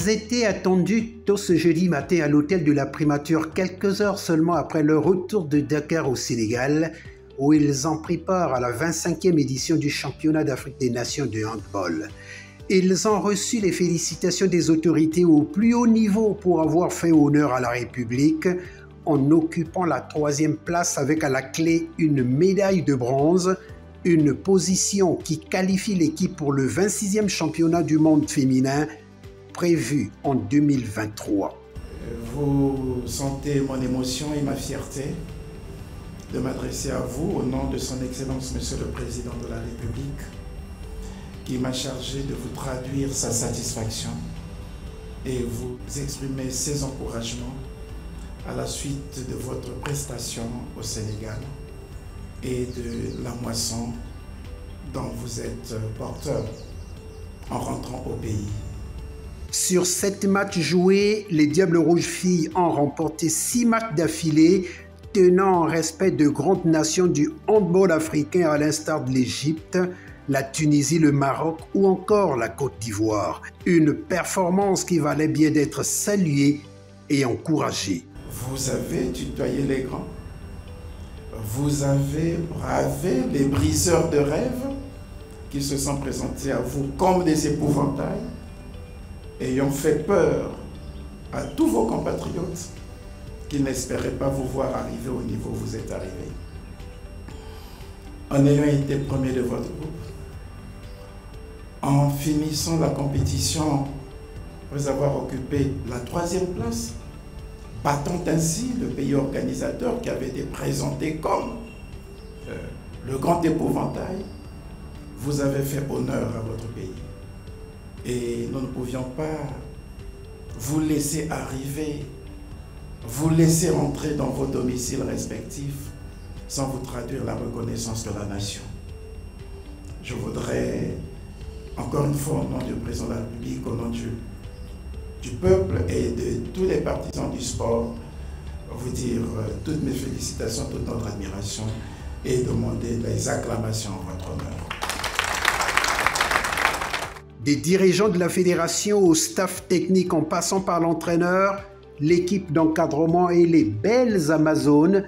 Ils étaient attendus tôt ce jeudi matin à l'hôtel de la primature, quelques heures seulement après leur retour de Dakar au Sénégal, où ils ont pris part à la 25e édition du championnat d'Afrique des Nations de handball. Ils ont reçu les félicitations des autorités au plus haut niveau pour avoir fait honneur à la République en occupant la 3e place avec à la clé une médaille de bronze, une position qui qualifie l'équipe pour le 26e championnat du monde féminin prévu en 2023. Vous sentez mon émotion et ma fierté de m'adresser à vous au nom de son Excellence Monsieur le Président de la République qui m'a chargé de vous traduire sa satisfaction et vous exprimer ses encouragements à la suite de votre prestation au Sénégal et de la moisson dont vous êtes porteur en rentrant au pays. Sur 7 matchs joués, les Diables Rouges filles ont remporté 6 matchs d'affilée, tenant en respect de grandes nations du handball africain à l'instar de l'Égypte, la Tunisie, le Maroc ou encore la Côte d'Ivoire. Une performance qui valait bien d'être saluée et encouragée. Vous avez tutoyé les grands. Vous avez bravé les briseurs de rêves qui se sont présentés à vous comme des épouvantails, ayant fait peur à tous vos compatriotes qui n'espéraient pas vous voir arriver au niveau où vous êtes arrivés. En ayant été premier de votre groupe, en finissant la compétition après avoir occupé la 3e place, battant ainsi le pays organisateur qui avait été présenté comme le grand épouvantail, vous avez fait honneur à votre pays. Et nous ne pouvions pas vous laisser arriver, vous laisser entrer dans vos domiciles respectifs sans vous traduire la reconnaissance de la nation. Je voudrais, encore une fois, au nom du président de la République, au nom du peuple et de tous les partisans du sport, vous dire toutes mes félicitations, toute notre admiration et demander des acclamations en votre honneur. Des dirigeants de la fédération au staff technique en passant par l'entraîneur, l'équipe d'encadrement et les belles Amazones,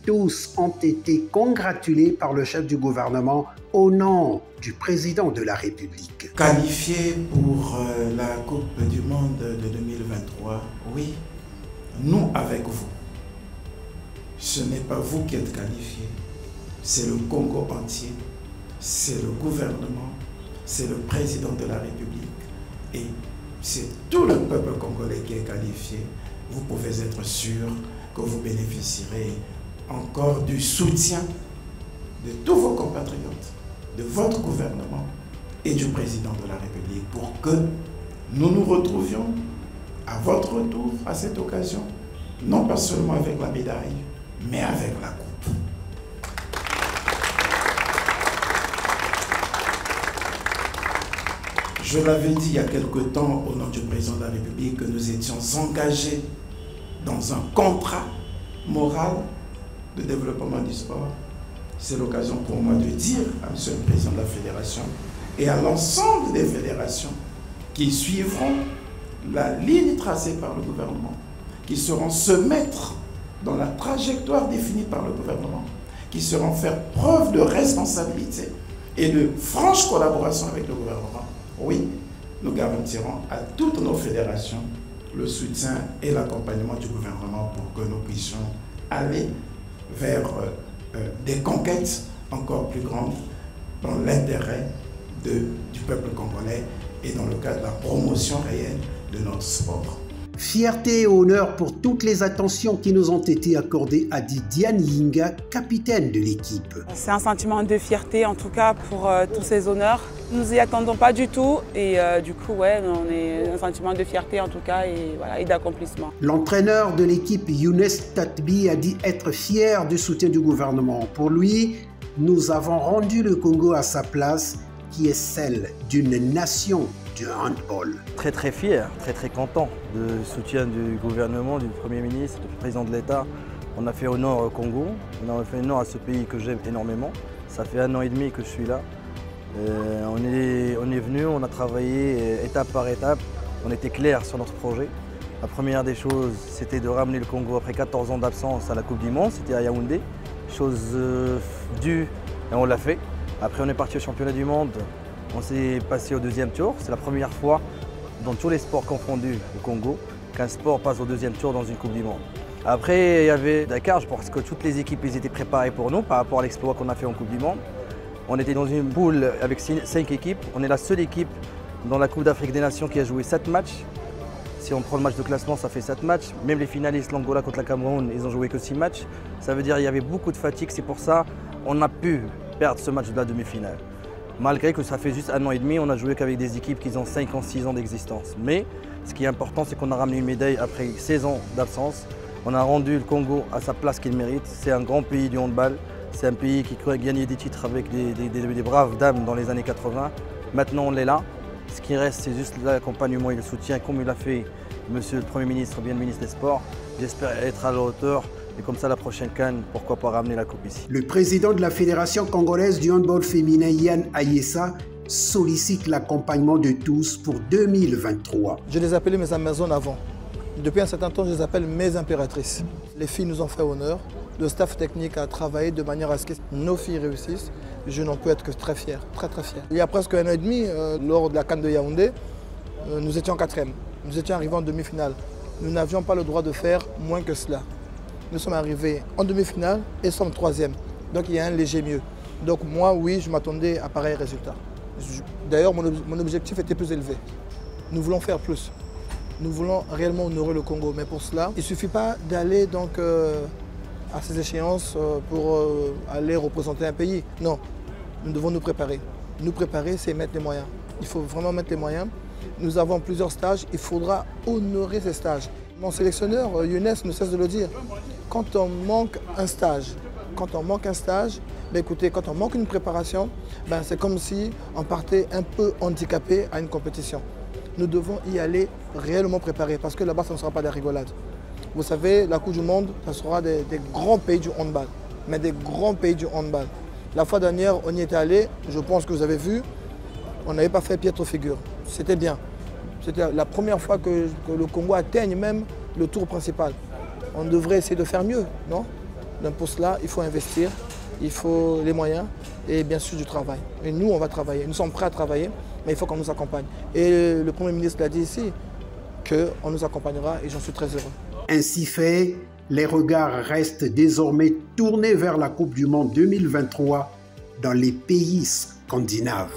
tous ont été congratulés par le chef du gouvernement au nom du président de la République. Qualifié pour la Coupe du Monde de 2023, oui, nous avec vous. Ce n'est pas vous qui êtes qualifié, c'est le Congo entier, c'est le gouvernement, c'est le président de la République et c'est tout le peuple congolais qui est qualifié. Vous pouvez être sûr que vous bénéficierez encore du soutien de tous vos compatriotes, de votre gouvernement et du président de la République pour que nous nous retrouvions à votre retour à cette occasion, non pas seulement avec la médaille, mais avec la coupe. Je l'avais dit il y a quelque temps au nom du président de la République que nous étions engagés dans un contrat moral de développement du sport. C'est l'occasion pour moi de dire à monsieur le président de la fédération et à l'ensemble des fédérations qui suivront la ligne tracée par le gouvernement, qui sauront se mettre dans la trajectoire définie par le gouvernement, qui sauront faire preuve de responsabilité et de franche collaboration avec le gouvernement. Oui, nous garantirons à toutes nos fédérations le soutien et l'accompagnement du gouvernement pour que nous puissions aller vers des conquêtes encore plus grandes dans l'intérêt du peuple congolais et dans le cadre de la promotion réelle de notre sport. Fierté et honneur pour toutes les attentions qui nous ont été accordées, a dit Diane Yinga, capitaine de l'équipe. C'est un sentiment de fierté en tout cas pour tous ces honneurs. Nous n'y attendons pas du tout et du coup ouais, on est un sentiment de fierté en tout cas et, voilà, et d'accomplissement. L'entraîneur de l'équipe Younes Tatbi a dit être fier du soutien du gouvernement. Pour lui, nous avons rendu le Congo à sa place qui est celle d'une nation du handball. Très fier, très content du soutien du gouvernement, du Premier ministre, du président de l'État. On a fait honneur au Congo, on a fait honneur à ce pays que j'aime énormément. Ça fait 1 an et demi que je suis là. On est venu, on a travaillé étape par étape On était clair sur notre projet. La première des choses, c'était de ramener le Congo après 14 ans d'absence à la Coupe du Monde. C'était à Yaoundé. Chose due et on l'a fait. Après, on est parti au championnat du monde. On s'est passé au deuxième tour. C'est la première fois dans tous les sports confondus au Congo qu'un sport passe au deuxième tour dans une Coupe du Monde. Après, il y avait Dakar, parce que toutes les équipes étaient préparées pour nous par rapport à l'exploit qu'on a fait en Coupe du Monde. On était dans une poule avec 5 équipes. On est la seule équipe dans la Coupe d'Afrique des Nations qui a joué 7 matchs. Si on prend le match de classement, ça fait 7 matchs. Même les finalistes, l'Angola contre la Cameroun, ils n'ont joué que 6 matchs. Ça veut dire qu'il y avait beaucoup de fatigue. C'est pour ça qu'on a pu perdre ce match de la demi-finale. Malgré que ça fait juste 1 an et demi, on a joué qu'avec des équipes qui ont 5 ans, 6 ans d'existence. Mais ce qui est important, c'est qu'on a ramené une médaille après 16 ans d'absence. On a rendu le Congo à sa place qu'il mérite. C'est un grand pays du handball. C'est un pays qui a gagné des titres avec des braves dames dans les années 80. Maintenant, on est là. Ce qui reste, c'est juste l'accompagnement et le soutien, comme il a fait Monsieur le Premier ministre ou bien le ministre des Sports. J'espère être à la hauteur. Et comme ça, la prochaine CAN, pourquoi pas ramener la coupe ici. Le président de la Fédération congolaise du handball féminin, Yann Ayessa, sollicite l'accompagnement de tous pour 2023. Je les appelais mes Amazones avant. Depuis un certain temps, je les appelle mes impératrices. Les filles nous ont fait honneur. Le staff technique a travaillé de manière à ce que nos filles réussissent. Je n'en peux être que très fier, très fier. Il y a presque 1 an et demi, lors de la CAN de Yaoundé, nous étions 4e. Nous étions arrivés en demi-finale. Nous n'avions pas le droit de faire moins que cela. Nous sommes arrivés en demi-finale et sommes 3e. Donc il y a un léger mieux. Donc moi, oui, je m'attendais à pareil résultat. D'ailleurs, mon objectif était plus élevé. Nous voulons faire plus. Nous voulons réellement honorer le Congo. Mais pour cela, il ne suffit pas d'aller donc à ces échéances pour aller représenter un pays. Non, nous devons nous préparer. Nous préparer, c'est mettre les moyens. Il faut vraiment mettre les moyens. Nous avons plusieurs stages, il faudra honorer ces stages. Mon sélectionneur, Younes, ne cesse de le dire. Quand on manque un stage, ben écoutez, quand on manque une préparation, ben c'est comme si on partait un peu handicapé à une compétition. Nous devons y aller réellement préparés parce que là-bas, ça ne sera pas des rigolades. Vous savez, la Coupe du Monde, ça sera des grands pays du handball, mais des grands pays du handball. La fois dernière, on y était allé, je pense que vous avez vu, on n'avait pas fait piètre figure. C'était bien. C'était la première fois que le Congo atteigne même le tour principal. On devrait essayer de faire mieux, non? Donc pour cela, il faut investir, il faut les moyens et bien sûr du travail. Et nous, on va travailler. Nous sommes prêts à travailler, mais il faut qu'on nous accompagne. Et le Premier ministre l'a dit ici, qu'on nous accompagnera et j'en suis très heureux. Ainsi fait, les regards restent désormais tournés vers la Coupe du Monde 2023 dans les pays scandinaves.